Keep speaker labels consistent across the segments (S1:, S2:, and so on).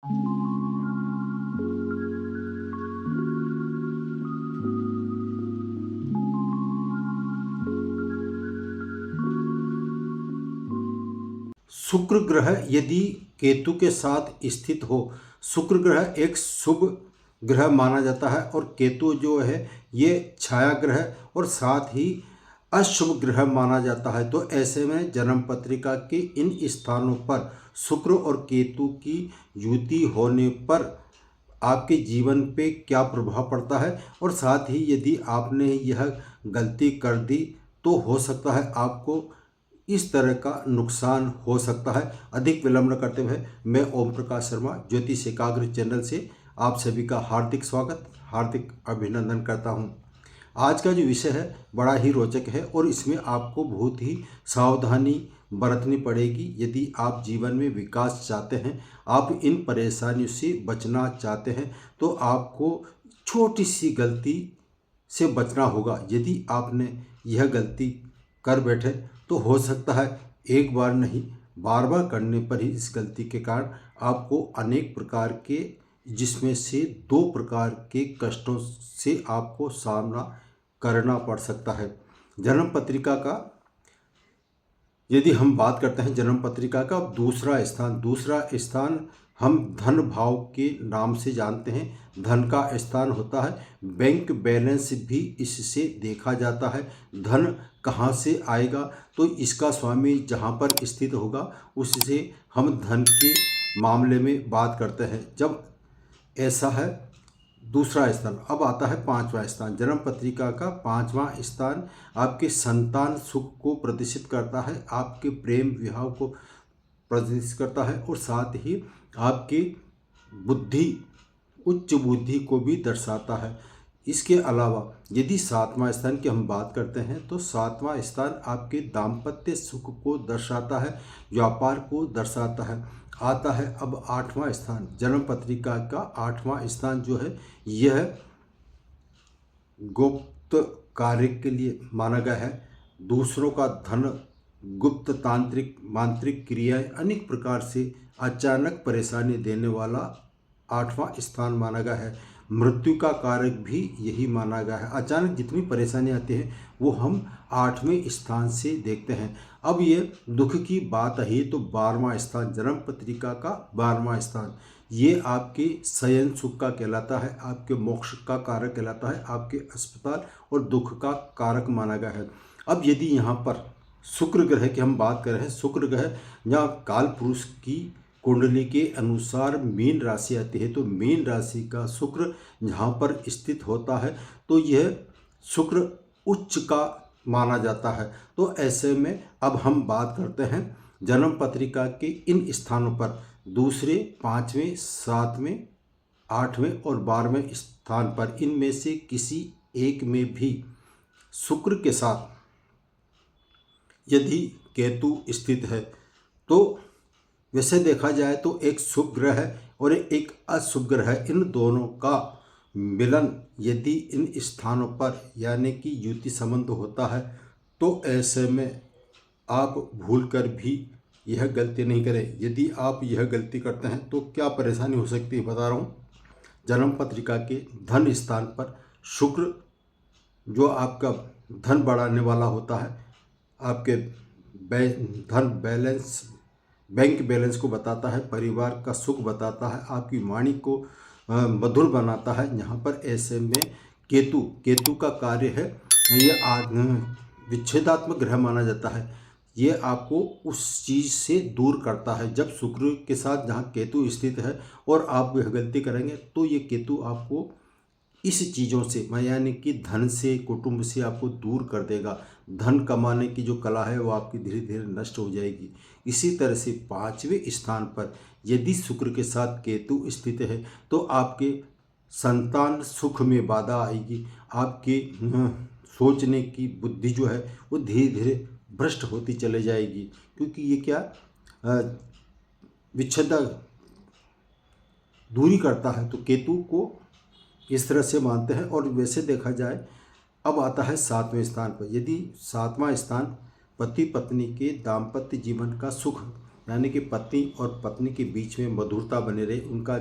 S1: शुक्र ग्रह यदि केतु के साथ स्थित हो, शुक्र ग्रह एक शुभ ग्रह माना जाता है और केतु जो है ये छाया ग्रह और साथ ही अशुभ ग्रह माना जाता है। तो ऐसे में जन्म पत्रिका के इन स्थानों पर शुक्र और केतु की युति होने पर आपके जीवन पे क्या प्रभाव पड़ता है और साथ ही यदि आपने यह गलती कर दी तो हो सकता है आपको इस तरह का नुकसान हो सकता है। अधिक विलंब न करते हुए मैं ओम प्रकाश शर्मा ज्योतिष एकाग्र चैनल से आप सभी का हार्दिक स्वागत, हार्दिक अभिनंदन करता हूं। आज का जो विषय है बड़ा ही रोचक है और इसमें आपको बहुत ही सावधानी बरतनी पड़ेगी। यदि आप जीवन में विकास चाहते हैं, आप इन परेशानियों से बचना चाहते हैं, तो आपको छोटी सी गलती से बचना होगा। यदि आपने यह गलती कर बैठे तो हो सकता है एक बार नहीं बार बार करने पर ही इस गलती के कारण आपको अनेक प्रकार के, जिसमें से 2 प्रकार के कष्टों से आपको सामना करना पड़ सकता है। जन्म पत्रिका का यदि हम बात करते हैं, जन्म पत्रिका का दूसरा स्थान हम धन भाव के नाम से जानते हैं। धन का स्थान होता है, बैंक बैलेंस भी इससे देखा जाता है। धन कहाँ से आएगा तो इसका स्वामी जहाँ पर स्थित होगा उससे हम धन के मामले में बात करते हैं। जब ऐसा है दूसरा स्थान, अब आता है 5वां स्थान। जन्म पत्रिका का 5वां स्थान आपके संतान सुख को प्रदर्शित करता है, आपके प्रेम विवाह को प्रदर्शित करता है और साथ ही आपकी बुद्धि, उच्च बुद्धि को भी दर्शाता है। इसके अलावा यदि 7वां स्थान की हम बात करते हैं तो 7वां स्थान आपके दाम्पत्य सुख को दर्शाता है, व्यापार को दर्शाता है। आता है अब 8वां स्थान। जन्म पत्रिका का 8वां स्थान जो है यह गुप्त कार्य के लिए माना गया है। दूसरों का धन, गुप्त तांत्रिक मांत्रिक क्रियाएं, अनेक प्रकार से अचानक परेशानी देने वाला 8वां स्थान माना गया है। मृत्यु का कारक भी यही माना गया है। अचानक जितनी परेशानी आती है वो हम 8वें स्थान से देखते हैं। अब ये दुख की बात है तो 12वां स्थान, जन्म पत्रिका का 12वां स्थान, ये आपके शयन सुख का कहलाता है, आपके मोक्ष का कारक कहलाता है, आपके अस्पताल और दुख का कारक माना गया है। अब यदि यहाँ पर शुक्र ग्रह की हम बात कर रहे हैं, शुक्र ग्रह यहाँ काल पुरुष की कुंडली के अनुसार मीन राशि आती है, तो मीन राशि का शुक्र जहाँ पर स्थित होता है तो यह शुक्र उच्च का माना जाता है। तो ऐसे में अब हम बात करते हैं जन्म पत्रिका के इन स्थानों पर, दूसरे, 5वें, 7वें, 8वें और 12वें स्थान पर, इनमें से किसी एक में भी शुक्र के साथ यदि केतु स्थित है तो वैसे देखा जाए तो एक शुभ ग्रह है और एक अशुभ ग्रह है। इन दोनों का मिलन यदि इन स्थानों पर यानी कि युति संबंध होता है तो ऐसे में आप भूल कर भी यह गलती नहीं करें। यदि आप यह गलती करते हैं तो क्या परेशानी हो सकती है बता रहा हूँ। जन्म पत्रिका के धन स्थान पर शुक्र जो आपका धन बढ़ाने वाला होता है, आपके धन बैलेंस, बैंक बैलेंस को बताता है, परिवार का सुख बताता है, आपकी वाणी को मधुर बनाता है। यहाँ पर ऐसे में केतु का कार्य है, ये विच्छेदात्मक ग्रह माना जाता है। ये आपको उस चीज़ से दूर करता है। जब शुक्र के साथ जहाँ केतु स्थित है और आप यह गलती करेंगे तो ये केतु आपको इस चीज़ों से, यानी कि धन से, कुटुंब से आपको दूर कर देगा। धन कमाने की जो कला है वो आपकी धीरे धीरे नष्ट हो जाएगी। इसी तरह से 5वें स्थान पर यदि शुक्र के साथ केतु स्थित है तो आपके संतान सुख में बाधा आएगी। आपके सोचने की बुद्धि जो है वो धीरे धीरे भ्रष्ट होती चले जाएगी, क्योंकि ये क्या विच्छेद दूरी करता है। तो केतु को इस तरह से मानते हैं। और वैसे देखा जाए अब आता है 7वें स्थान पर। यदि 7वां स्थान पति पत्नी के दाम्पत्य जीवन का सुख यानी कि पति और पत्नी के बीच में मधुरता बने रहे, उनका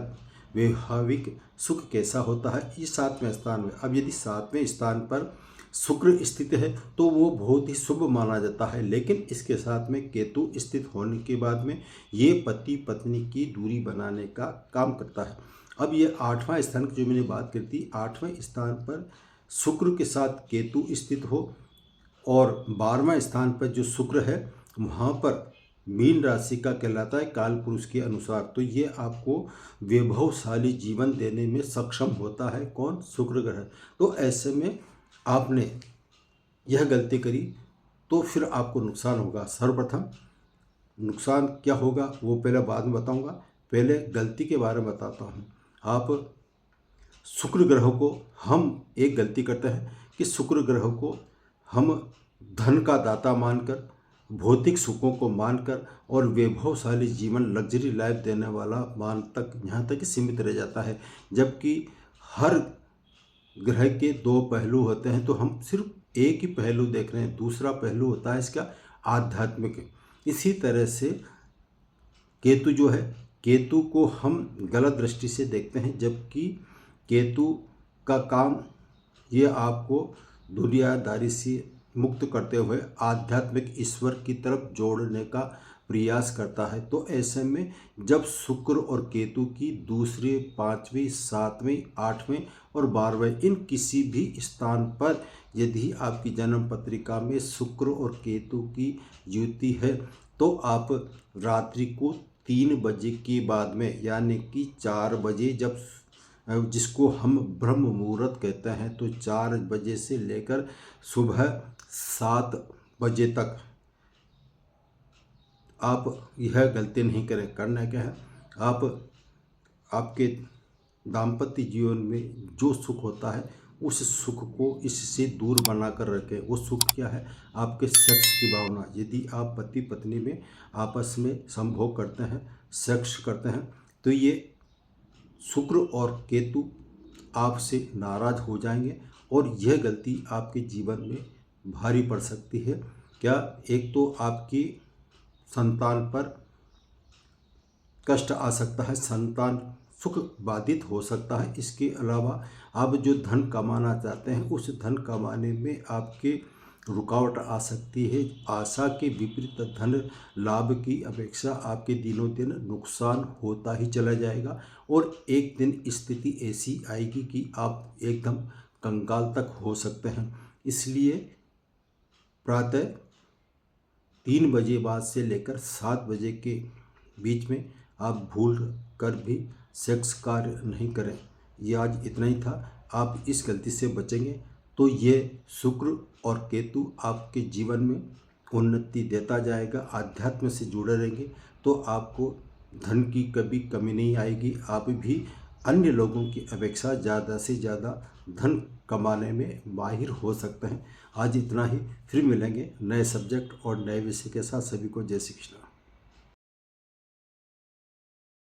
S1: वैवाहिक सुख कैसा होता है, ये 7वें स्थान में। अब यदि 7वें स्थान पर शुक्र स्थित है तो वो बहुत ही शुभ माना जाता है, लेकिन इसके साथ में केतु स्थित होने के बाद में ये पति पत्नी की दूरी बनाने का काम करता है। अब ये 8वां स्थान की जो मैंने बात की थी, 8वें स्थान पर शुक्र के साथ केतु स्थित हो और 12वें स्थान पर जो शुक्र है वहाँ पर मीन राशि का कहलाता है काल पुरुष के अनुसार, तो ये आपको वैभवशाली जीवन देने में सक्षम होता है। कौन? शुक्र ग्रह। तो ऐसे में आपने यह गलती करी तो फिर आपको नुकसान होगा। सर्वप्रथम नुकसान क्या होगा वो पहले बाद में बताऊंगा, पहले गलती के बारे में बताता हूँ। आप शुक्र ग्रह को, हम एक गलती करते हैं कि शुक्र ग्रह को हम धन का दाता मानकर, भौतिक सुखों को मानकर और वैभवशाली जीवन, लग्जरी लाइफ देने वाला मान तक, यहाँ तक सीमित रह जाता है। जबकि हर ग्रह के 2 पहलू होते हैं, तो हम सिर्फ एक ही पहलू देख रहे हैं, दूसरा पहलू होता है इसका आध्यात्मिक। इसी तरह से केतु जो है, केतु को हम गलत दृष्टि से देखते हैं, जबकि केतु का काम ये आपको दुनियादारी से मुक्त करते हुए आध्यात्मिक ईश्वर की तरफ जोड़ने का प्रयास करता है। तो ऐसे में जब शुक्र और केतु की दूसरे, 5वें, 7वें, 8वें और 12वें इन किसी भी स्थान पर यदि आपकी जन्म पत्रिका में शुक्र और केतु की युति है तो आप रात्रि को 3 बजे के बाद में, यानी कि 4 बजे, जब जिसको हम ब्रह्म मुहूर्त कहते हैं, तो 4 बजे से लेकर सुबह 7 बजे तक आप यह गलती नहीं करें। करना क्या है, आप आपके दाम्पत्य जीवन में जो सुख होता है उस सुख को इससे दूर बना कर रखें। वो सुख क्या है? आपके सेक्स की भावना। यदि आप पति पत्नी में आपस में संभोग करते हैं, सेक्स करते हैं, तो ये शुक्र और केतु आपसे नाराज हो जाएंगे और यह गलती आपके जीवन में भारी पड़ सकती है। क्या? एक तो आपकी संतान पर कष्ट आ सकता है, संतान सुख बाधित हो सकता है। इसके अलावा आप जो धन कमाना चाहते हैं उस धन कमाने में आपके रुकावट आ सकती है। आशा के विपरीत धन लाभ की अपेक्षा आपके दिनों दिन नुकसान होता ही चला जाएगा और एक दिन स्थिति ऐसी आएगी कि आप एकदम कंगाल तक हो सकते हैं। इसलिए प्रातः 3 बजे बाद से लेकर 7 बजे के बीच में आप भूल कर भी सेक्स कार्य नहीं करें। ये आज इतना ही था। आप इस गलती से बचेंगे तो ये शुक्र और केतु आपके जीवन में उन्नति देता जाएगा। आध्यात्म से जुड़े रहेंगे तो आपको धन की कभी कमी नहीं आएगी। आप भी अन्य लोगों की अपेक्षा ज़्यादा से ज़्यादा धन कमाने में माहिर हो सकते हैं। आज इतना ही, फिर मिलेंगे नए सब्जेक्ट और नए विषय के साथ। सभी को जय श्री कृष्ण।